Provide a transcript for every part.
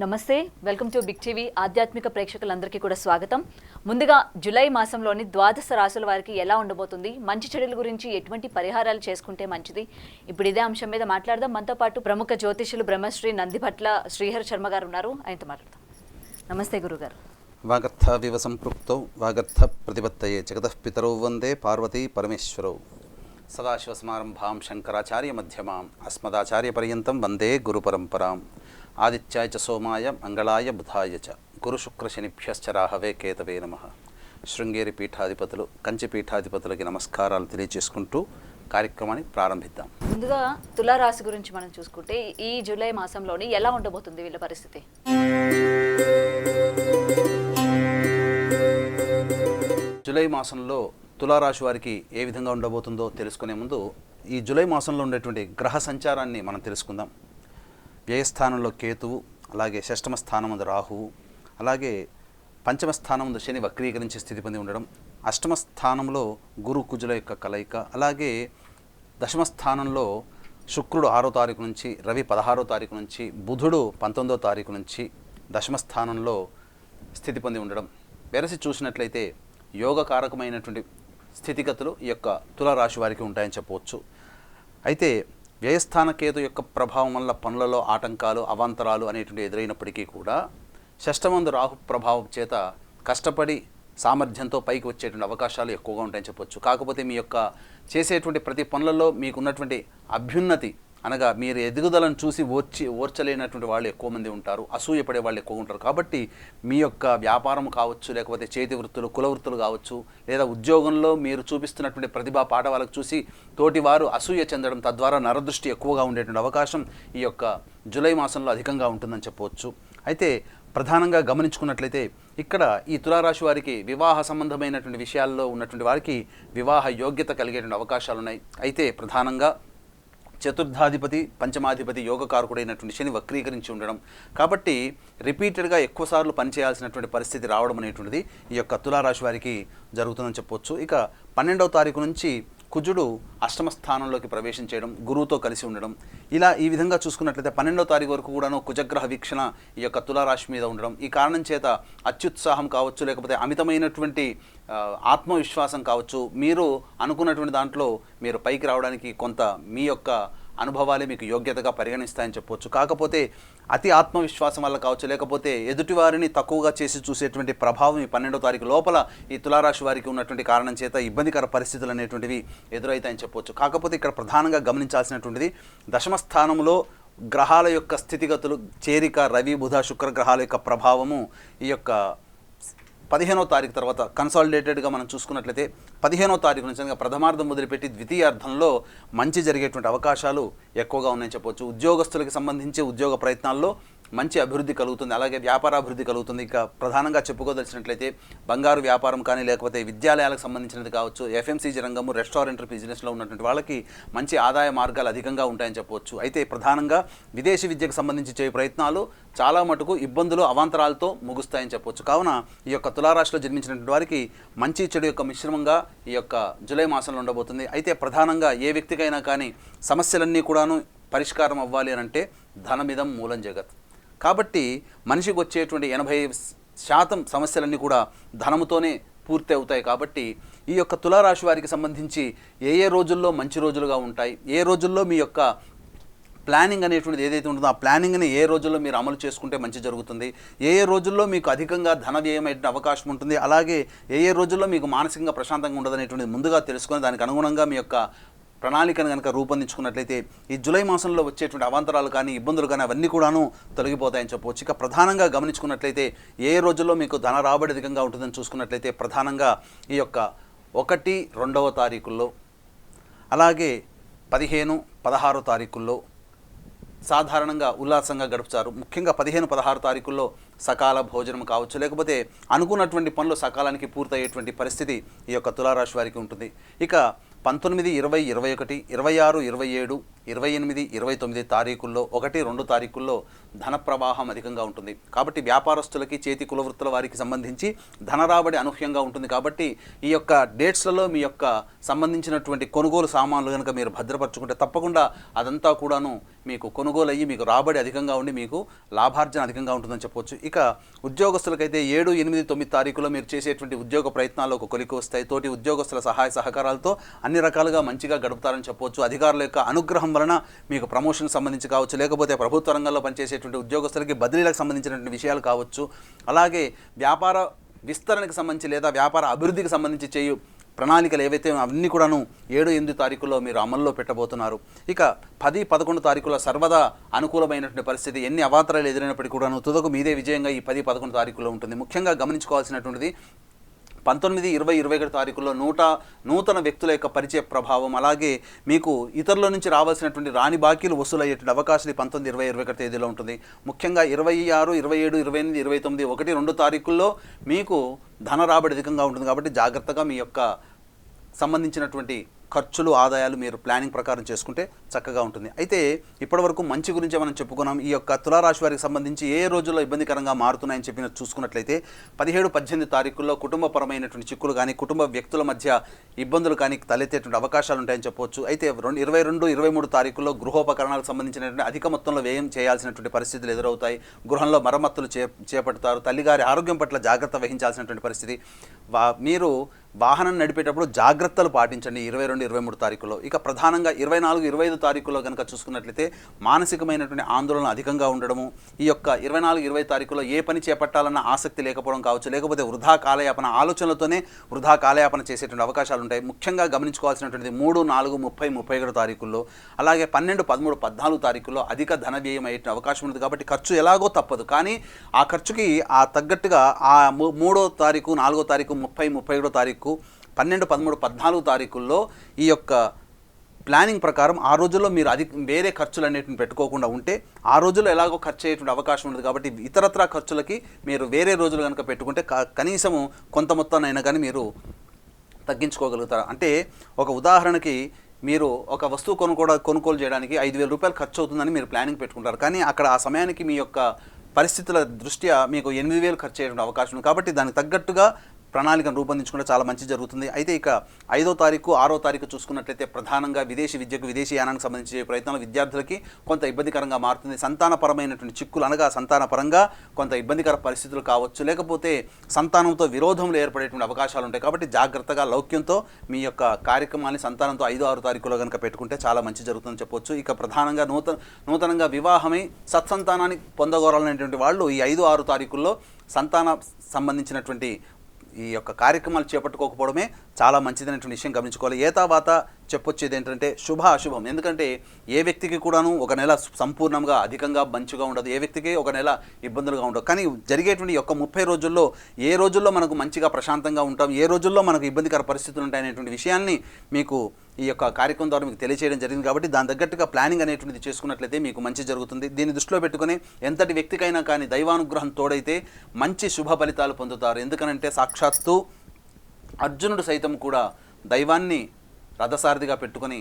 నమస్తే, welcome to big TV. ఆధ్యాత్మిక ప్రేక్షకులందరికీ కూడా స్వాగతం. ముందుగా జూలై మాసంలోని ద్వాదశ రాశుల వారికి ఎలా ఉండబోతుంది, మంచి చెడుల గురించి ఎటువంటి పరిహారాలు చేసుకుంటే మంచిది, ఇప్పుడు ఇదే అంశం మీద మాట్లాడదాం. మనతో పాటు ప్రముఖ జ్యోతిషులు బ్రహ్మశ్రీ నందిభట్ల శ్రీహరి శర్మ గారు ఉన్నారు. ఆయనతో మాట్లాడదాం. నమస్తే గురుగారు. వాగర్థ వివ సంపృక్తౌ వాగర్థ ప్రతిపత్తయే జగతః పితరౌ వందే పార్వతీ పరమేశ్వరౌ. సదాశివసమారంభాం శంకరాచార్య మధ్యమాం అస్మదాచార్య పర్యంతం వందే గురు పరంపరాం. ఆదిత్యాయ చ సోమాయ మంగళాయ బుధాయ చ గురు శుక్ర శనిభ్యశ్చ రాహవే కేతవే నమః. శృంగేరి పీఠాధిపతులు, కంచి పీఠాధిపతులకి నమస్కారాలు తెలియజేసుకుంటూ కార్యక్రమాన్ని ప్రారంభిద్దాం. ముందుగా తులారాశి గురించి మనం చూసుకుంటే ఈ జూలై మాసంలోని ఎలా ఉండబోతుంది వీళ్ళ పరిస్థితి? జూలై మాసంలో తులారాశి వారికి ఏ విధంగా ఉండబోతుందో తెలుసుకునే ముందు ఈ జూలై మాసంలో ఉండేటువంటి గ్రహ సంచారాన్ని మనం తెలుసుకుందాం. వ్యయస్థానంలో కేతువు, అలాగే షష్టమ స్థానం ముందు రాహువు, అలాగే పంచమ స్థానం ముందు శని వక్రీకరించి స్థితి పొంది ఉండడం, అష్టమ స్థానంలో గురు కుజుల యొక్క కలయిక, అలాగే దశమ స్థానంలో శుక్రుడు 6వ తారీఖు నుంచి, రవి 16వ తారీఖు నుంచి, బుధుడు 19వ తారీఖు నుంచి దశమ స్థానంలో స్థితి పొంది ఉండడం వెరసి చూసినట్లయితే యోగకారకమైనటువంటి స్థితిగతులు ఈ యొక్క తులారాశి వారికి ఉంటాయని చెప్పవచ్చు. అయితే వ్యయస్థాన కేతు యొక్క ప్రభావం వల్ల పనులలో ఆటంకాలు, అవాంతరాలు అనేటువంటి ఎదురైనప్పటికీ కూడా షష్టమందు రాహు ప్రభావం చేత కష్టపడి సామర్థ్యంతో పైకి వచ్చేటువంటి అవకాశాలు ఎక్కువగా ఉంటాయని చెప్పవచ్చు. కాకపోతే మీ యొక్క చేసేటువంటి ప్రతి పనులలో మీకున్నటువంటి అభ్యున్నతి అనగా మీరు ఎదుగుదలను చూసి ఓర్చలేనటువంటి వాళ్ళు ఎక్కువ మంది ఉంటారు, అసూయపడే వాళ్ళు ఎక్కువ ఉంటారు. కాబట్టి మీ యొక్క వ్యాపారం కావచ్చు, లేకపోతే చేతి వృత్తులు, కుల వృత్తులు కావచ్చు, లేదా ఉద్యోగంలో మీరు చూపిస్తున్నటువంటి ప్రతిభా పాఠవాలకు చూసి తోటివారు అసూయ చెందడం, తద్వారా నరదృష్టి ఎక్కువగా ఉండేటువంటి అవకాశం ఈ యొక్క జూలై మాసంలో అధికంగా ఉంటుందని చెప్పవచ్చు. అయితే ప్రధానంగా గమనించుకున్నట్లయితే ఇక్కడ ఈ తులారాశి వారికి వివాహ సంబంధమైనటువంటి విషయాల్లో ఉన్నటువంటి వారికి వివాహ యోగ్యత కలిగేటువంటి అవకాశాలు ఉన్నాయి. అయితే ప్రధానంగా చతుర్థాధిపతి, పంచమాధిపతి యోగకారకుడైనటువంటి శని వక్రీకరించి ఉండడం, కాబట్టి రిపీటెడ్గా ఎక్కువసార్లు పనిచేయాల్సినటువంటి పరిస్థితి రావడం అనేటువంటిది ఈ యొక్క తులారాశి వారికి జరుగుతుందని చెప్పవచ్చు. ఇక 12వ తారీఖు నుంచి కుజుడు అష్టమ స్థానంలోకి ప్రవేశం చేయడం, గురువుతో కలిసి ఉండడం, ఇలా ఈ విధంగా చూసుకున్నట్లయితే 12వ తారీఖు వరకు కూడాను కుజగ్రహ వీక్షణ ఈ యొక్క తులారాశి మీద ఉండడం, ఈ కారణం చేత అత్యుత్సాహం కావచ్చు, లేకపోతే అమితమైనటువంటి ఆత్మవిశ్వాసం కావచ్చు, మీరు అనుకున్నటువంటి దాంట్లో మీరు పైకి రావడానికి కొంత మీ యొక్క అనుభవాలే మీకు యోగ్యతగా పరిగణిస్తాయని చెప్పవచ్చు. కాకపోతే అతి ఆత్మవిశ్వాసం వల్ల కావచ్చు, లేకపోతే ఎదుటివారిని తక్కువగా చేసి చూసేటువంటి ప్రభావం ఈ 12వ తారీఖు లోపల ఈ తులారాశి వారికి ఉన్నటువంటి కారణం చేత ఇబ్బందికర పరిస్థితులు అనేటువంటివి ఎదురైతాయని చెప్పవచ్చు. కాకపోతే ఇక్కడ ప్రధానంగా గమనించాల్సినటువంటిది దశమ స్థానంలో గ్రహాల యొక్క స్థితిగతులు, చేరిక, రవి బుధ శుక్ర గ్రహాల యొక్క ప్రభావము ఈ యొక్క 15వ తారీఖు తర్వాత కన్సాలిడేటెడ్గా మనం చూసుకున్నట్లయితే 15వ తారీఖు నుంచి ప్రథమార్థం మొదలుపెట్టి ద్వితీయార్థంలో మంచి జరిగేటువంటి అవకాశాలు ఎక్కువగా ఉన్నాయని చెప్పవచ్చు. ఉద్యోగస్తులకు సంబంధించి ఉద్యోగ ప్రయత్నాల్లో మంచి అభివృద్ధి కలుగుతుంది, అలాగే వ్యాపారాభివృద్ధి కలుగుతుంది. ఇక ప్రధానంగా చెప్పుకోదలిచినట్లయితే బంగారు వ్యాపారం కానీ, లేకపోతే విద్యాలయాలకు సంబంధించినది కావచ్చు, ఎఫ్ఎంసీజీ రంగము, రెస్టారెంట్ బిజినెస్లో ఉన్నటువంటి వాళ్ళకి మంచి ఆదాయ మార్గాలు అధికంగా ఉంటాయని చెప్పవచ్చు. అయితే ప్రధానంగా విదేశీ విద్యకు సంబంధించి చేయ ప్రయత్నాలు చాలా మటుకు ఇబ్బందులు, అవాంతరాలతో ముగుస్తాయని చెప్పవచ్చు. కావున ఈ యొక్క తులారాశిలో జన్మించినటువంటి వారికి మంచి చెడు యొక్క మిశ్రమంగా ఈ యొక్క జూలై మాసంలో ఉండబోతుంది. అయితే ప్రధానంగా ఏ వ్యక్తికైనా కానీ సమస్యలన్నీ కూడాను పరిష్కారం అవ్వాలి అని అంటే ధనమిదం మూలం జగత్. కాబట్టి మనిషికి వచ్చేటువంటి 80% సమస్యలన్నీ కూడా ధనముతోనే పూర్తి అవుతాయి. కాబట్టి ఈ యొక్క తులారాశి వారికి సంబంధించి ఏ రోజుల్లో మంచి రోజులుగా ఉంటాయి, ఏ రోజుల్లో మీ యొక్క ప్లానింగ్ అనేటువంటిది ఏదైతే ఉంటుందో ఆ ప్లానింగ్ని ఏ రోజుల్లో మీరు అమలు చేసుకుంటే మంచి జరుగుతుంది, ఏ రోజుల్లో మీకు అధికంగా ధన వ్యయమైన అవకాశం ఉంటుంది, అలాగే ఏ రోజుల్లో మీకు మానసికంగా ప్రశాంతంగా ఉండదనేటువంటిది ముందుగా తెలుసుకొని దానికి అనుగుణంగా మీ యొక్క ప్రణాళికను కనుక రూపొందించుకున్నట్లయితే ఈ జూలై మాసంలో వచ్చేటువంటి అవాంతరాలు కానీ, ఇబ్బందులు కానీ అవన్నీ కూడాను తొలగిపోతాయని చెప్పవచ్చు. ఇక ప్రధానంగా గమనించుకున్నట్లయితే ఏ రోజుల్లో మీకు ధన రాబడి అధికంగా ఉంటుందని చూసుకున్నట్లయితే ప్రధానంగా ఈ యొక్క 1, 2వ తారీఖుల్లో, అలాగే 15, 16 తారీఖుల్లో సాధారణంగా ఉల్లాసంగా గడుపుతారు. ముఖ్యంగా 15, 16 తారీఖుల్లో సకాల భోజనం కావచ్చు, లేకపోతే అనుకున్నటువంటి పనులు సకాలానికి పూర్తయ్యేటువంటి పరిస్థితి ఈ యొక్క తులారాశి వారికి ఉంటుంది. ఇక 19, 20, 21, 26, 27, 28, 29 తారీఖుల్లో 1, 2 తారీఖుల్లో ధన ప్రవాహం అధికంగా ఉంటుంది. కాబట్టి వ్యాపారస్తులకి, చేతి కులవృత్తుల వారికి సంబంధించి ధన రాబడి అనూహ్యంగా ఉంటుంది. కాబట్టి ఈ యొక్క డేట్స్లలో మీ యొక్క సంబంధించినటువంటి కొనుగోలు సామాన్లు కనుక మీరు భద్రపరచుకుంటే తప్పకుండా అదంతా కూడాను మీకు కొనుగోలు అయ్యి మీకు రాబడి అధికంగా ఉండి మీకు లాభార్జన అధికంగా ఉంటుందని చెప్పవచ్చు. ఇక ఉద్యోగస్తులకైతే 7, 8, 9 తారీఖులో మీరు చేసేటువంటి ఉద్యోగ ప్రయత్నాల్లో ఒక కొలికి వస్తాయి. తోటి ఉద్యోగస్తుల సహాయ సహకారాలతో అన్ని రకాలుగా మంచిగా గడుపుతారని చెప్పవచ్చు. అధికారుల యొక్క అనుగ్రహం వలన మీకు ప్రమోషన్ సంబంధించి కావచ్చు, లేకపోతే ప్రభుత్వ రంగంలో పనిచేసేటువంటి ఉద్యోగస్తులకి బదిలీలకు సంబంధించినటువంటి విషయాలు కావచ్చు, అలాగే వ్యాపార విస్తరణకు సంబంధించి లేదా వ్యాపార అభివృద్ధికి సంబంధించి చేయు ప్రణాళికలు ఏవైతే అవన్నీ కూడాను 7, 8 తారీఖుల్లో మీరు అమల్లో పెట్టబోతున్నారు. ఇక 10, 11 తారీఖుల సర్వదా అనుకూలమైనటువంటి పరిస్థితి. ఎన్ని అవాంతరాలు ఎదురైనప్పటికీ కూడాను తుదకు మీదే విజయంగా ఈ 10, 11 తారీఖుల్లో ఉంటుంది. ముఖ్యంగా గమనించుకోవాల్సినటువంటిది 19, 20, 21 తారీఖుల్లో నూతన వ్యక్తుల యొక్క పరిచయ ప్రభావం, అలాగే మీకు ఇతరుల నుంచి రావాల్సినటువంటి రాని బాకీలు వసూలయ్యేటువంటి అవకాశాలు 19, 20, 21 తేదీలో ఉంటుంది. ముఖ్యంగా 26, 27, 28, 29, 1, 2 తారీఖుల్లో మీకు ధన రాబడి అధికంగా ఉంటుంది. కాబట్టి జాగ్రత్తగా మీ యొక్క సంబంధించినటువంటి ఖర్చులు, ఆదాయాలు మీరు ప్లానింగ్ ప్రకారం చేసుకుంటే చక్కగా ఉంటుంది. అయితే ఇప్పటివరకు మంచి గురించే మనం చెప్పుకున్నాం. ఈ యొక్క తులారాశి వారికి సంబంధించి ఏ రోజుల్లో ఇబ్బందికరంగా మారుతున్నాయని చెప్పిన చూసుకున్నట్లయితే 17, 18 తారీఖుల్లో కుటుంబపరమైనటువంటి చిక్కులు కానీ, కుటుంబ వ్యక్తుల మధ్య ఇబ్బందులు కానీ తలెత్తేటువంటి అవకాశాలు ఉంటాయని చెప్పవచ్చు. అయితే 22, 23 తారీఖుల్లో గృహోపకరణాలకు సంబంధించినటువంటి అధిక మొత్తంలో వ్యయం చేయాల్సినటువంటి పరిస్థితులు ఎదురవుతాయి. గృహంలో మరమ్మతులు చేపడతారు. తల్లిగారి ఆరోగ్యం పట్ల జాగ్రత్త వహించాల్సినటువంటి పరిస్థితి. మీరు వాహనం నడిపేటప్పుడు జాగ్రత్తలు పాటించండి 22, 23 తారీఖుల్లో. ఇక ప్రధానంగా 24, 25 తారీఖుల్లో కనుక చూసుకున్నట్లయితే మానసికమైనటువంటి ఆందోళన అధికంగా ఉండడము, ఈ యొక్క 24, 20 తారీఖుల్లో ఏ పని చేపట్టాలన్న ఆసక్తి లేకపోవడం కావచ్చు, లేకపోతే వృధా కాలయాపన ఆలోచనలతోనే వృధా కాలయాపన చేసేటువంటి అవకాశాలు ఉంటాయి. ముఖ్యంగా గమనించుకోవాల్సినటువంటిది 3, 4, 30, 31 తారీఖుల్లో, అలాగే 12, 13, 14 తారీఖుల్లో అధిక ధన వ్యయం అయ్యే అవకాశం ఉంది. కాబట్టి ఖర్చు ఎలాగో తప్పదు, కానీ ఆ ఖర్చుకి ఆ తగ్గట్టుగా ఆ 3వ తారీఖు, 4వ తారీఖు, 30, 31 తారీఖు, 12, 13, 14 తారీఖుల్లో ఈ యొక్క ప్లానింగ్ ప్రకారం ఆ రోజుల్లో మీరు వేరే ఖర్చులు అనేటిని పెట్టుకోకుండా ఉంటే ఆ రోజుల్లో ఎలాగో ఖర్చు అయ్యేటువంటి అవకాశం ఉంది. కాబట్టి ఇతరత్రా ఖర్చులకి మీరు వేరే రోజులు కనుక పెట్టుకుంటే కనీసము కొంత మొత్తాన్నైనా కానీ మీరు తగ్గించుకోగలుగుతారు. అంటే ఒక ఉదాహరణకి మీరు ఒక వస్తువు కొనుగోలు చేయడానికి 5,000 రూపాయలు ఖర్చు అవుతుందని మీరు ప్లానింగ్ పెట్టుకుంటారు. కానీ అక్కడ ఆ సమయానికి మీ యొక్క పరిస్థితుల దృష్ట్యా మీకు 8,000 ఖర్చు అయ్యేటువంటి అవకాశం ఉంది. కాబట్టి దానికి తగ్గట్టుగా ప్రణాళికను రూపొందించుకుంటే చాలా మంచి జరుగుతుంది. అయితే ఇక 5వ తారీఖు, 6వ తారీఖు చూసుకున్నట్లయితే ప్రధానంగా విదేశీ విద్యకు, విదేశీ యానానికి సంబంధించి ప్రయత్నాలు విద్యార్థులకి కొంత ఇబ్బందికరంగా మారుతుంది. సంతానపరమైనటువంటి చిక్కులు అనగా సంతానపరంగా కొంత ఇబ్బందికర పరిస్థితులు కావచ్చు, లేకపోతే సంతానంతో విరోధములు ఏర్పడేటువంటి అవకాశాలు ఉంటాయి. కాబట్టి జాగ్రత్తగా లౌక్యంతో మీ యొక్క కార్యక్రమాన్ని సంతానంతో 5, 6 తారీఖులో కనుక పెట్టుకుంటే చాలా మంచి జరుగుతుందని చెప్పొచ్చు. ఇక ప్రధానంగా నూతనంగా వివాహమై సత్సంతానాన్ని పొందగోరాలనేటువంటి వాళ్ళు ఈ 5, 6 తారీఖుల్లో సంతాన సంబంధించినటువంటి ఈ యొక్క కార్యక్రమాలు చేపట్టుకోకపోవడమే చాలా మంచిదనేటువంటి విషయం గమనించుకోవాలి. ఏతావాత చెప్పొచ్చేది ఏంటంటే శుభ అశుభం. ఎందుకంటే ఏ వ్యక్తికి కూడాను ఒక నెల సంపూర్ణంగా అధికంగా మంచిగా ఉండదు, ఏ వ్యక్తికి ఒక నెల ఇబ్బందులుగా ఉండదు. కానీ జరిగేటువంటి యొక్క 30 రోజుల్లో ఏ రోజుల్లో మనకు మంచిగా ప్రశాంతంగా ఉంటాం, ఏ రోజుల్లో మనకు ఇబ్బందికర పరిస్థితులు ఉంటాయనేటువంటి విషయాన్ని మీకు ఈ యొక్క కార్యక్రమం ద్వారా మీకు తెలియజేయడం జరిగింది. కాబట్టి దాని తగ్గట్టుగా ప్లానింగ్ అనేటువంటిది చేసుకున్నట్లయితే మీకు మంచి జరుగుతుంది. దీన్ని దృష్టిలో పెట్టుకుని ఎంతటి వ్యక్తికైనా కానీ దైవానుగ్రహం తోడైతే మంచి శుభ ఫలితాలు పొందుతారు. ఎందుకనంటే సాక్షాత్తు అర్జునుడు సైతం కూడా దైవాన్ని రథసారథిగా పెట్టుకొని,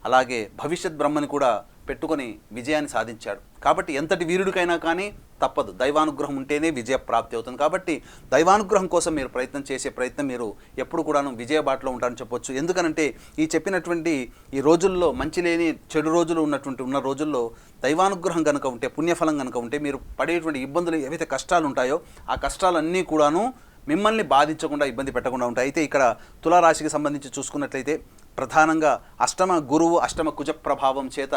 అలాగే భవిష్యత్ బ్రహ్మని కూడా పెట్టుకొని విజయాన్ని సాధించాడు. కాబట్టి ఎంతటి వీరుడికైనా కానీ తప్పదు, దైవానుగ్రహం ఉంటేనే విజయ ప్రాప్తి అవుతుంది. కాబట్టి దైవానుగ్రహం కోసం మీరు ప్రయత్నం మీరు ఎప్పుడు కూడాను విజయ బాటలో ఉంటారని చెప్పొచ్చు. ఎందుకనంటే ఈ చెప్పినటువంటి ఈ రోజుల్లో మంచి లేని చెడు రోజులు ఉన్న రోజుల్లో దైవానుగ్రహం కనుక ఉంటే, పుణ్యఫలం కనుక ఉంటే, మీరు పడేటువంటి ఇబ్బందులు ఏవైతే కష్టాలు ఉంటాయో ఆ కష్టాలన్నీ కూడాను మిమ్మల్ని బాధించకుండా, ఇబ్బంది పెట్టకుండా ఉంటాయి. అయితే ఇక్కడ తులారాశికి సంబంధించి చూసుకున్నట్లయితే ప్రధానంగా అష్టమ గురువు, అష్టమ కుజ ప్రభావం చేత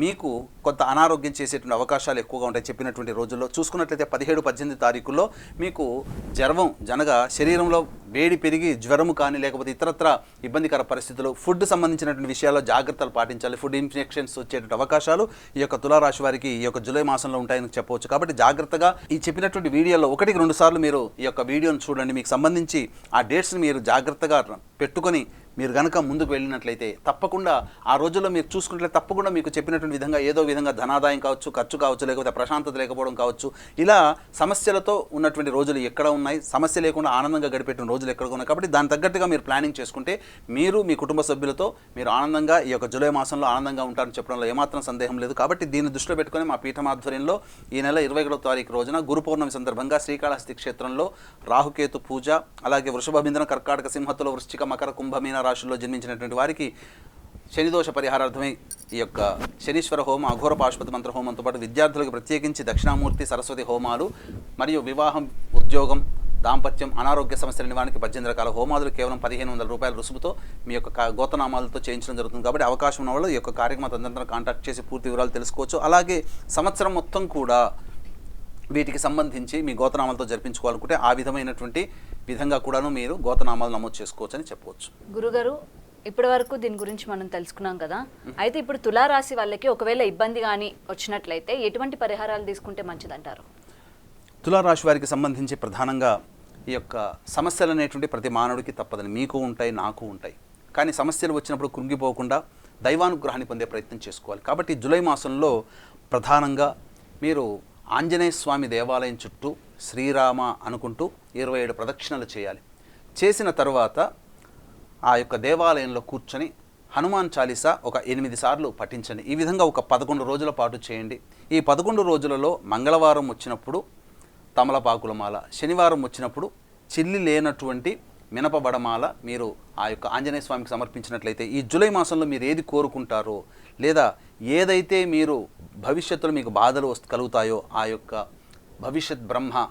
మీకు కొంత అనారోగ్యం చేసేటువంటి అవకాశాలు ఎక్కువగా ఉంటాయి. చెప్పినటువంటి రోజుల్లో చూసుకున్నట్లయితే 17, 18 తారీఖుల్లో మీకు జ్వరం జనగా శరీరంలో వేడి పెరిగి జ్వరము కానీ, లేకపోతే ఇతరత్ర ఇబ్బందికర పరిస్థితులు, ఫుడ్ సంబంధించినటువంటి విషయాల్లో జాగ్రత్తలు పాటించాలి. ఫుడ్ ఇన్ఫెక్షన్స్ వచ్చేటువంటి అవకాశాలు ఈ యొక్క తులారాశి వారికి ఈ యొక్క జూలై మాసంలో ఉంటాయని చెప్పవచ్చు. కాబట్టి జాగ్రత్తగా ఈ చెప్పినటువంటి వీడియోలో 1కి 2 సార్లు మీరు ఈ యొక్క వీడియోను చూడండి. మీకు సంబంధించి ఆ డేట్స్ని మీరు జాగ్రత్తగా పెట్టుకొని మీరు కనుక ముందుకు వెళ్ళినట్లయితే తప్పకుండా ఆ రోజుల్లో మీరు చూసుకున్నట్లయితే తప్పకుండా మీకు చెప్పినటువంటి విధంగా ఏదో విధంగా ధనాదాయం కావచ్చు, ఖర్చు కావచ్చు, లేకపోతే ప్రశాంతత లేకపోవడం కావచ్చు, ఇలా సమస్యలతో ఉన్నటువంటి రోజులు ఎక్కడ ఉన్నాయి, సమస్య లేకుండా ఆనందంగా గడిపేటువంటి రోజులు ఎక్కడికి ఉన్నాయి కాబట్టి దాని తగ్గట్టుగా మీరు ప్లానింగ్ చేసుకుంటే మీరు మీ కుటుంబ సభ్యులతో మీరు ఆనందంగా ఈ యొక్క జూలై మాసంలో ఆనందంగా ఉంటారని చెప్పడంలో ఏమాత్రం సందేహం లేదు. కాబట్టి దీన్ని దృష్టిలో పెట్టుకొని మా పీఠం ఆధ్వర్యంలో ఈ నెల 21వ తారీఖు రోజున గురు పౌర్ణమి సందర్భంగా శ్రీకాళహస్తి క్షేత్రంలో రాహుకేతు పూజ, అలాగే వృషభ బిందున కర్కాటక సింహతుల వృశ్చిక మకర కుంభమీన రాశుల్లో జన్మించినటువంటి వారికి శనిదోష పరిహారార్థమై ఈ యొక్క శనీశ్వర హోమం, అఘోర పాశుపతి మంత్ర హోమంతో పాటు విద్యార్థులకు ప్రత్యేకించి దక్షిణామూర్తి సరస్వతి హోమాలు మరియు వివాహం, ఉద్యోగం, దాంపత్యం, అనారోగ్య సమస్యల నివారణకి 18 రకాల హోమాదులు కేవలం 1500 రూపాయల రుసుముతో మీ యొక్క గోతనామాలతో చేయించడం జరుగుతుంది. కాబట్టి అవకాశం ఉన్న వాళ్ళు ఈ యొక్క కార్యక్రమం తదనంతరం కాంటాక్ట్ చేసి పూర్తి వివరాలు తెలుసుకోవచ్చు. అలాగే సంవత్సరం మొత్తం కూడా వీటికి సంబంధించి మీ గోతనామాలతో జరిపించుకోవాలనుకుంటే ఆ విధమైనటువంటి విధంగా కూడాను మీరు గోతనామాలు నమోదు చేసుకోవచ్చు అని చెప్పవచ్చు. గురుగారు, ఇప్పటి వరకు దీని గురించి మనం తెలుసుకున్నాం కదా, అయితే ఇప్పుడు తులారాశి వాళ్ళకి ఒకవేళ ఇబ్బంది కానీ వచ్చినట్లయితే ఎటువంటి పరిహారాలు తీసుకుంటే మంచిదంటారు? తులారాశి వారికి సంబంధించి ప్రధానంగా ఈ యొక్క సమస్యలు అనేటువంటి ప్రతి మానవుడికి తప్పదని, మీకు ఉంటాయి, నాకు ఉంటాయి. కానీ సమస్యలు వచ్చినప్పుడు కృంగిపోకుండా దైవానుగ్రహాన్ని పొందే ప్రయత్నం చేసుకోవాలి. కాబట్టి జూలై మాసంలో ప్రధానంగా మీరు ఆంజనేయ స్వామి దేవాలయం చుట్టూ శ్రీరామ అనుకుంటూ 27 ప్రదక్షిణలు చేయాలి. చేసిన తర్వాత ఆ యొక్క దేవాలయంలో కూర్చొని హనుమాన్ చాలీసా ఒక 8 సార్లు పఠించండి. ఈ విధంగా ఒక 11 రోజుల పాటు చేయండి. ఈ 11 రోజులలో మంగళవారం వచ్చినప్పుడు తమలపాకుల మాల, శనివారం వచ్చినప్పుడు చిల్లి లేనటువంటి మినపబడమాల మీరు ఆ యొక్క ఆంజనేయ స్వామికి సమర్పించినట్లయితే ఈ జూలై మాసంలో మీరు ఏది కోరుకుంటారో లేదా ఏదైతే మీరు భవిష్యత్తులో మీకు బాధలు కలుగుతాయో ఆ యొక్క భవిష్యత్ బ్రహ్మ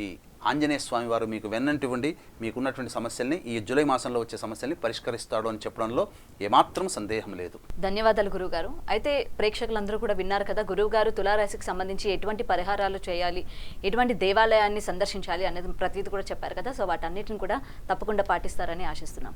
ఈ ఆంజనేయ స్వామి వారు మీకు వెన్నంటి ఉండి మీకున్నటువంటి సమస్యల్ని, ఈ జూలై మాసంలో వచ్చే సమస్యల్ని పరిష్కరిస్తాడు అని చెప్పడంలో ఏమాత్రం సందేహం లేదు. ధన్యవాదాలు గురువుగారు. అయితే ప్రేక్షకులందరూ కూడా విన్నారు కదా, గురువుగారు తులారాశికి సంబంధించి ఎటువంటి పరిహారాలు చేయాలి, ఎటువంటి దేవాలయాన్ని సందర్శించాలి అనేది ప్రతిదీ కూడా చెప్పారు కదా. సో వాటన్నిటిని కూడా తప్పకుండా పాటిస్తారని ఆశిస్తున్నాం.